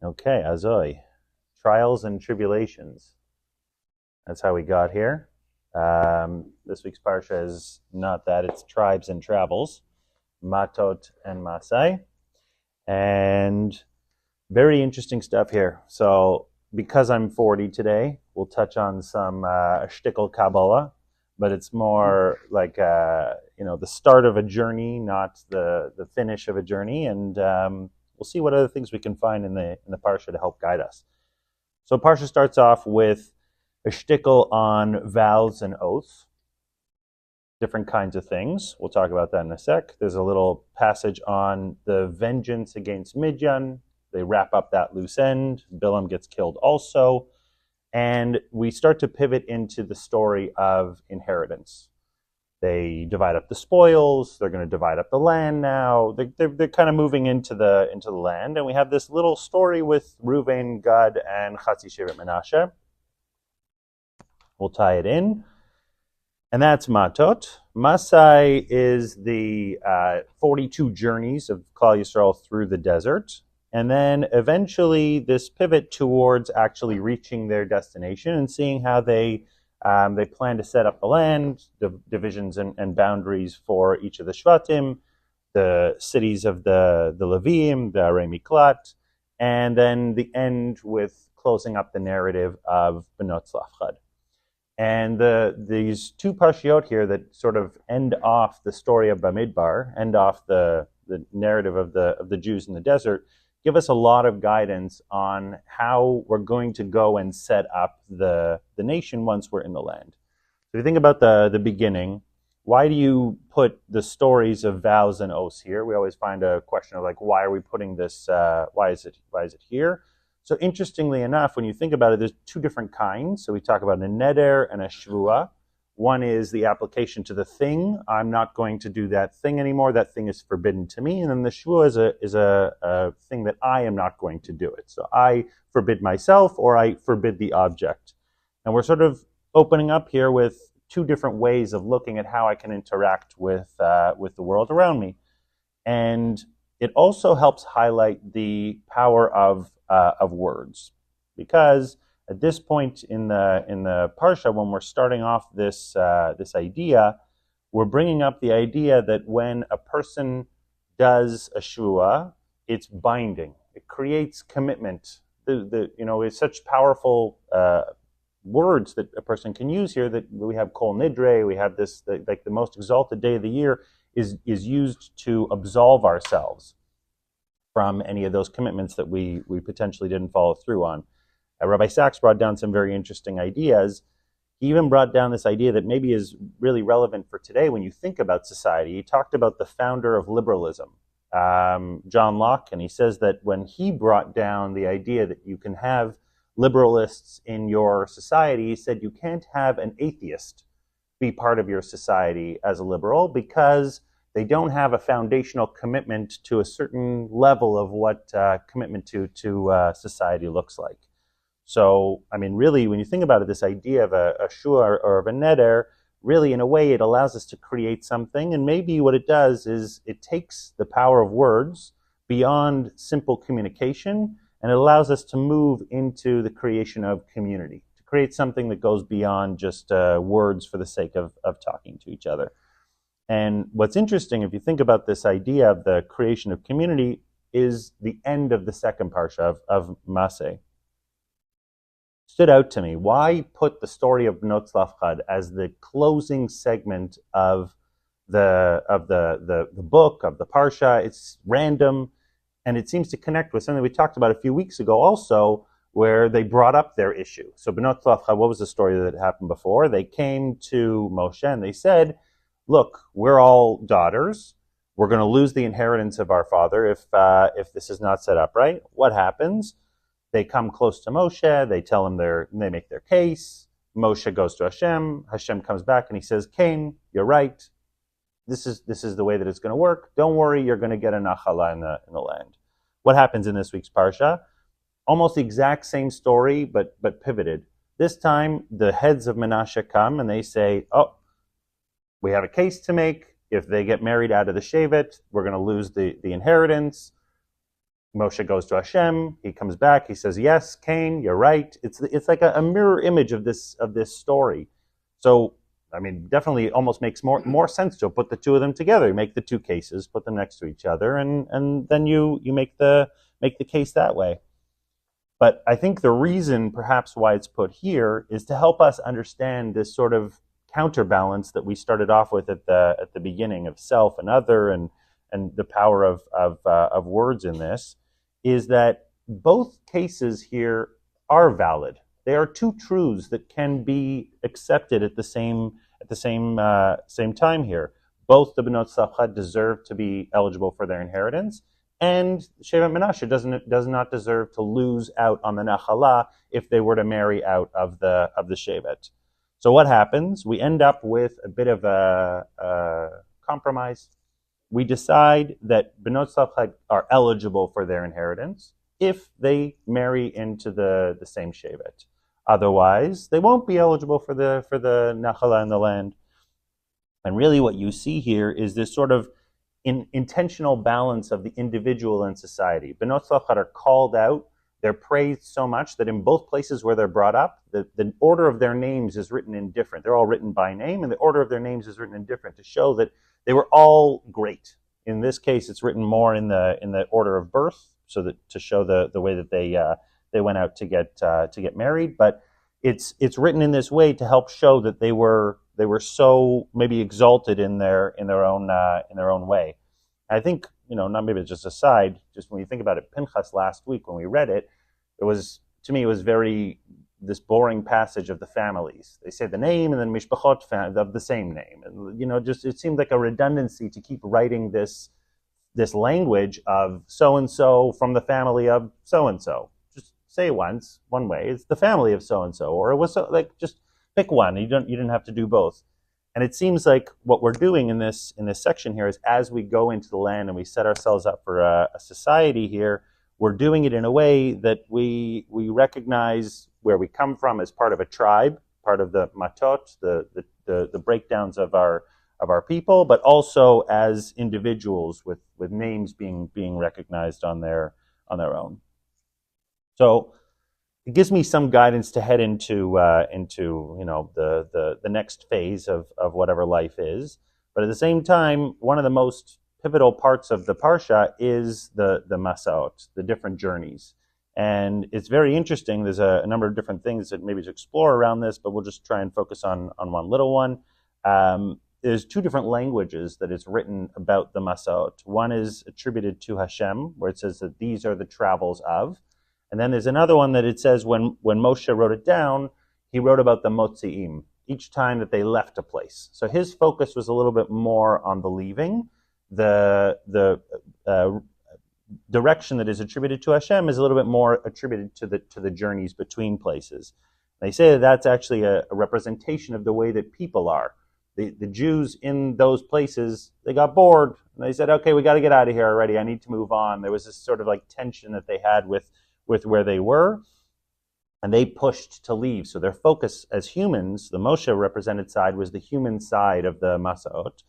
Okay, Azoi. Trials and tribulations. That's how we got here. This week's Parsha is not that, it's tribes and travels. Matot and Masei. And very interesting stuff here. So, because I'm 40 today, we'll touch on some shtickle Kabbalah, but it's more like the start of a journey, not the finish of a journey. And we'll see what other things we can find in the Parsha to help guide us. So Parsha starts off with a shtickle on vows and oaths, different kinds of things. We'll talk about that in a sec. There's a little passage on the vengeance against Midian. They wrap up that loose end. Bilam gets killed also. And we start to pivot into the story of inheritance. They divide up the spoils. They're going to divide up the land now. They're kind of moving into the land. And we have this little story with Reuven, Gad, and Chatzi Shevet Menashe. We'll tie it in. And that's Matot. Masei is the 42 journeys of Klal Yisrael through the desert. And then eventually this pivot towards actually reaching their destination and seeing how they plan to set up the land, the divisions and boundaries for each of the Shvatim, the cities of the Leviim, the Arei Miklat, and then the end with closing up the narrative of Benot Tzlafchad. And these two parshiot here that sort of end off the story of Bamidbar, end off the narrative of the Jews in the desert, give us a lot of guidance on how we're going to go and set up the nation once we're in the land. So if you think about the beginning, why do you put the stories of vows and oaths here? We always find a question of like, why are we putting this, why is it here? So interestingly enough, when you think about it, there's two different kinds. So we talk about a neder and a shvua. One is the application to the thing. I'm not going to do that thing anymore. That thing is forbidden to me. And then the shvua is a thing that I am not going to do it. So I forbid myself or I forbid the object. And we're sort of opening up here with two different ways of looking at how I can interact with the world around me. And it also helps highlight the power of words, because at this point in the parsha, when we're starting off this idea, we're bringing up the idea that when a person does a shvua, it's binding. It creates commitment. It's such powerful words that a person can use here that we have kol nidre. We have this like the most exalted day of the year is used to absolve ourselves from any of those commitments that we potentially didn't follow through on. Rabbi Sachs brought down some very interesting ideas. He even brought down this idea that maybe is really relevant for today when you think about society. He talked about the founder of liberalism, John Locke, and he says that when he brought down the idea that you can have liberalists in your society, he said you can't have an atheist be part of your society as a liberal because they don't have a foundational commitment to a certain level of what commitment to society looks like. So, I mean, really, when you think about it, this idea of a shua or of a neder, really, in a way, it allows us to create something. And maybe what it does is it takes the power of words beyond simple communication, and it allows us to move into the creation of community, to create something that goes beyond just words for the sake of talking to each other. And what's interesting, if you think about this idea of the creation of community, is the end of the second parsha of Masei. Stood out to me. Why put the story of Benot Tzlafchad as the closing segment of the book, of the parsha? It's random, and it seems to connect with something we talked about a few weeks ago also, where they brought up their issue. So Benot Tzlafchad, what was the story that happened before? They came to Moshe and they said, look, we're all daughters. We're going to lose the inheritance of our father if this is not set up right. What happens? They come close to Moshe. They tell him they make their case. Moshe goes to Hashem. Hashem comes back and he says, Cain, you're right. This is the way that it's going to work. Don't worry, you're going to get a nachala in the land. What happens in this week's parsha? Almost the exact same story, but pivoted. This time, the heads of Menashe come and they say, oh, we have a case to make. If they get married out of the shevet, we're going to lose the inheritance. Moshe goes to Hashem. He comes back. He says, "Yes, Cain, you're right." It's like a mirror image of this story. So, I mean, definitely almost makes more sense to put the two of them together. You make the two cases, put them next to each other, and then you make the case that way. But I think the reason, perhaps, why it's put here is to help us understand this sort of counterbalance that we started off with at the beginning of self and other, and the power of words in this, is that both cases here are valid. They are two truths that can be accepted at the same time here. Both the Benot Tzlachah deserve to be eligible for their inheritance, and Shevet Menashe does not deserve to lose out on the Nachala if they were to marry out of the Shevet. So what happens? We end up with a bit of a compromise. We decide that Benot Tzlachah are eligible for their inheritance if they marry into the same Shevet. Otherwise, they won't be eligible for the Nachala in the land. And really what you see here is this sort of intentional balance of the individual and society. Benot Tzlachah are called out. They're praised so much that in both places where they're brought up, the order of their names is written in different. They're all written by name, and the order of their names is written in different to show that they were all great. In this case, it's written more in the order of birth, so that to show the way that they went out to get married. But it's written in this way to help show that they were so maybe exalted in their own way. I think, not maybe it's just a side, just when you think about it, Pinchas last week when we read it, it was very this boring passage of the families. They say the name and then mishpachot of the same name, and just it seemed like a redundancy to keep writing this language of so and so from the family of so and so. Just say once one way, it's the family of so and so, or it was just pick one. You didn't have to do both. And it seems like what we're doing in this section here is, as we go into the land and we set ourselves up for a society here, we're doing it in a way that we recognize where we come from as part of a tribe, part of the Matot, the breakdowns of our people, but also as individuals with names being recognized on their own. So it gives me some guidance to head into the next phase of whatever life is. But at the same time, one of the most pivotal parts of the Parsha is the Masaot, the different journeys. And it's very interesting. There's a number of different things that maybe to explore around this, but we'll just try and focus on one little one. There's two different languages that is written about the Masaot. One is attributed to Hashem, where it says that these are the travels of. And then there's another one that it says when Moshe wrote it down, he wrote about the Motzi'im, each time that they left a place. So his focus was a little bit more on the leaving. The direction that is attributed to Hashem is a little bit more attributed to the journeys between places. They say that that's actually a representation of the way that people are. The Jews in those places, they got bored, and they said, okay, we got to get out of here already. I need to move on. There was this sort of like tension that they had with where they were, and they pushed to leave. So their focus as humans, the Moshe represented side, was the human side of the Masaot,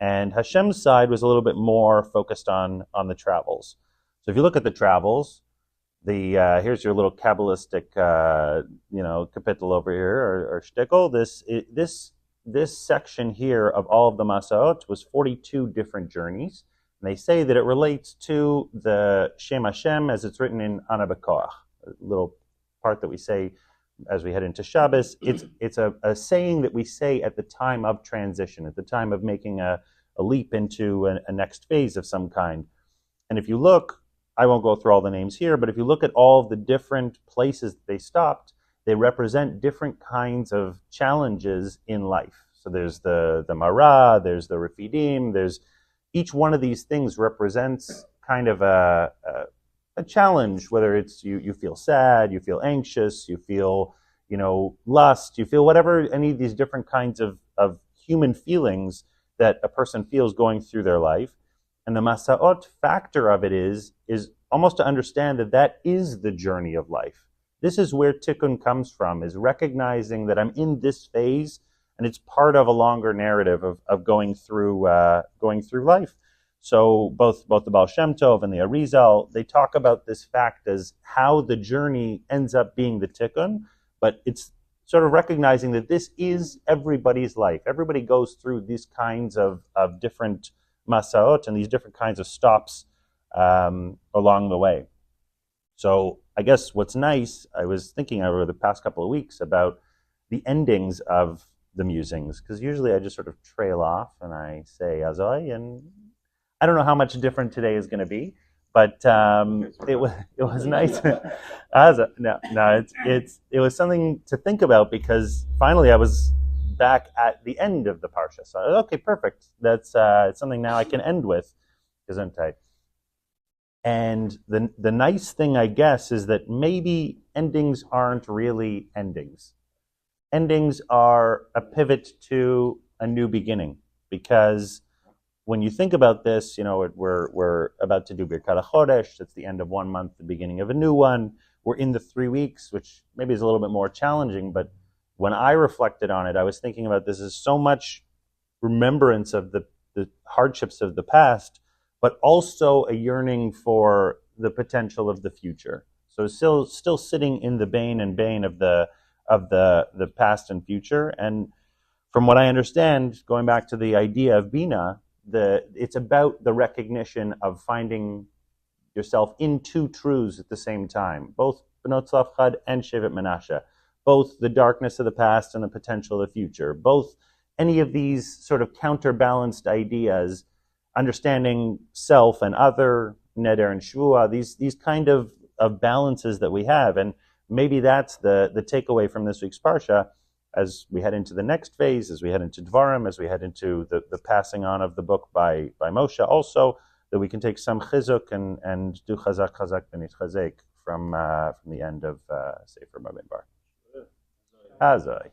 and Hashem's side was a little bit more focused on the travels. So if you look at the travels, here's your little Kabbalistic kapitel over here, or shtickle. This section here of all of the Masaot was 42 different journeys. And they say that it relates to the Shem Hashem as it's written in Ana B'Koach, a little part that we say as we head into Shabbos. It's a saying that we say at the time of transition, at the time of making a leap into a next phase of some kind. And if you look, I won't go through all the names here, but if you look at all of the different places that they stopped, they represent different kinds of challenges in life. So there's the Mara, there's the Refidim, each one of these things represents kind of a challenge, whether it's you feel sad, you feel anxious, you feel lust, you feel whatever, any of these different kinds of human feelings that a person feels going through their life. And the Masaot factor of it is almost to understand that is the journey of life. This is where Tikkun comes from, is recognizing that I'm in this phase, and it's part of a longer narrative of going through life. So both the Baal Shem Tov and the Arizal, they talk about this fact as how the journey ends up being the tikkun, but it's sort of recognizing that this is everybody's life. Everybody goes through these kinds of different masaot and these different kinds of stops along the way. So I guess what's nice, I was thinking over the past couple of weeks about the endings of the musings, because usually I just sort of trail off and I say Azoi, and I don't know how much different today is going to be, but it was nice. It was something to think about, because finally I was back at the end of the parsha. So okay, perfect. That's it's something now I can end with, isn't it? And the nice thing, I guess, is that maybe endings aren't really endings. Endings are a pivot to a new beginning, because when you think about this, we're about to do Birkat HaChodesh. It's the end of one month, the beginning of a new one. We're in the 3 weeks, which maybe is a little bit more challenging. But when I reflected on it, I was thinking about this as so much remembrance of the hardships of the past, but also a yearning for the potential of the future. So still sitting in the bane of the past and future. And from what I understand, going back to the idea of Bina, it's about the recognition of finding yourself in two truths at the same time, both Benot Tzlaf and Shevet Menashe, both the darkness of the past and the potential of the future, both any of these sort of counterbalanced ideas, understanding self and other, Neder and Shvua, these kind of balances that we have. And maybe that's the takeaway from this week's Parsha, as we head into the next phase, as we head into Dvarim, as we head into the passing on of the book by Moshe, also, that we can take some chizuk and do chazak benit chazek from the end of Sefer Bamidbar. Hazai.